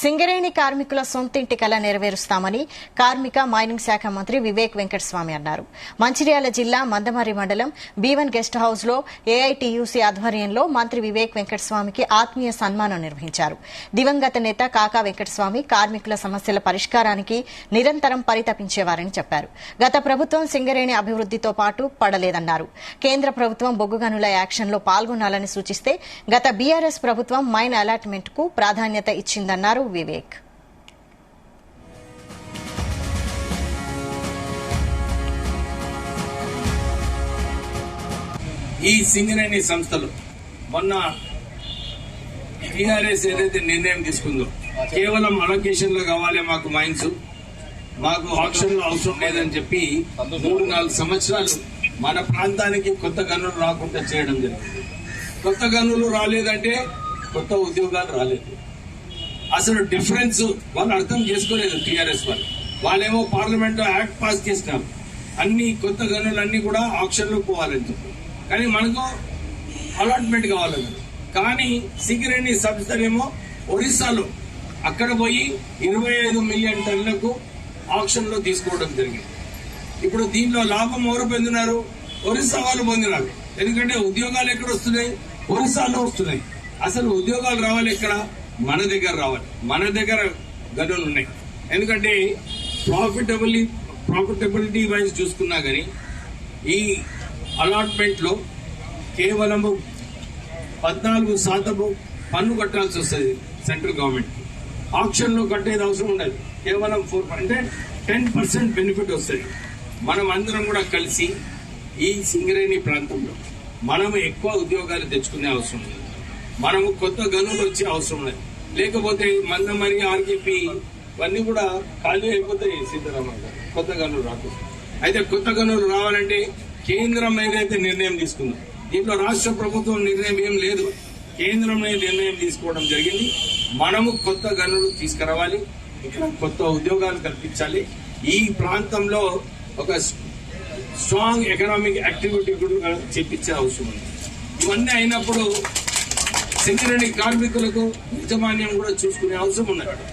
సింగరేణి కార్మికుల సొంతింటి కల నెరవేరుస్తామని కార్మిక మైనింగ్ శాఖ మంత్రి వివేక్ వెంకటస్వామి అన్నారు. మంచిర్యాల జిల్లా మందమర్రి మండలం B1 గెస్ట్ హౌస్ లో ఏఐటీయూసీ ఆధ్వర్యంలో మంత్రి వివేక్ వెంకటస్వామికి ఆత్మీయ సన్మానం నిర్వహించారు. దివంగత నేత కాకా వెంకటస్వామి కార్మికుల సమస్యల పరిష్కారానికి నిరంతరం పరితపించేవారని చెప్పారు. గత ప్రభుత్వం సింగరేణి అభివృద్దితో పాటు పడలేదన్నారు. కేంద్ర ప్రభుత్వం బొగ్గు గనుల యాక్షన్లో పాల్గొనాలని సూచిస్తే గత బీఆర్ఎస్ ప్రభుత్వం మైన్ అలాట్మెంట్ కు ప్రాధాన్యత ఇచ్చిందన్నారు వివేక్. ఈ సింగరేణి సంస్థలు మొన్న టీఆర్ఎస్ ఏదైతే నిర్ణయం తీసుకుందో కేవలం అలొకేషన్ లో కావాలి మాకు మైన్స్, మాకు ఆప్షన్ లో అవసరం లేదని చెప్పి 3-4 సంవత్సరాలు మన ప్రాంతానికి కొత్త గనులు రాకుండా చేయడం జరిగింది. కొత్త గనులు రాలేదంటే కొత్త ఉద్యోగాలు రాలేదు. అసలు డిఫరెన్స్ వాళ్ళు అర్థం చేసుకోలేదు. టీఆర్ఎస్ వాళ్ళేమో పార్లమెంట్ లో యాక్ట్ పాస్ చేసినారు, అన్ని కొత్త గనులన్నీ కూడా ఆప్షన్ లో పోవాలని చెప్పి, కానీ మనకు అలాట్మెంట్ కావాలని. కానీ సింగరేణి సంస్థలేమో ఒరిస్సాలో అక్కడ పోయి 25 మిలియన్ టన్నులకు ఆప్షన్ లో తీసుకోవడం జరిగింది. ఇప్పుడు దీంట్లో లాభం ఎవరు పొందినారు? ఒరిస్సా వాళ్ళు పొందినారు. ఎందుకంటే ఉద్యోగాలు ఎక్కడ వస్తున్నాయి? ఒరిస్సాలో వస్తున్నాయి. అసలు ఉద్యోగాలు రావాలి ఎక్కడ? మన దగ్గర రావాలి. మన దగ్గర గనులు ఉన్నాయి. ఎందుకంటే ప్రాఫిటబిలిటీ వైజ్ చూసుకున్నా గానీ ఈ అలాట్మెంట్ లో కేవలము 14% పన్ను కట్టాల్సి వస్తుంది సెంట్రల్ గవర్నమెంట్. ఆప్షన్ లో కట్టేది అవసరం ఉండదు. కేవలం 10% బెనిఫిట్ వస్తుంది. మనం అందరం కూడా కలిసి ఈ సింగరేణి ప్రాంతంలో మనము ఎక్కువ ఉద్యోగాలు తెచ్చుకునే అవసరం లేదు. మనము కొత్త గనులు వచ్చే అవసరం లేదు. లేకపోతే మందమరి ఆర్కేపీ ఇవన్నీ కూడా ఖాళీ అయిపోతాయి. సీతారామన్ గారు కొత్త గనులు రాకుండా. అయితే కొత్త గనులు రావాలంటే కేంద్రం ఏదైతే నిర్ణయం తీసుకుందో, దీంట్లో రాష్ట్ర ప్రభుత్వం నిర్ణయం ఏం లేదు, కేంద్రమే నిర్ణయం తీసుకోవడం జరిగింది. మనము కొత్త గనులు తీసుకురావాలి, ఇక్కడ కొత్త ఉద్యోగాలు కల్పించాలి. ఈ ప్రాంతంలో ఒక స్ట్రాంగ్ ఎకనామిక్ యాక్టివిటీ కూడా చేపించే అవసరం ఉంది. ఇవన్నీ అయినప్పుడు సింగరేణి కార్మికులకు యాజమాన్యం కూడా చూసుకునే అవసరం ఉన్నది.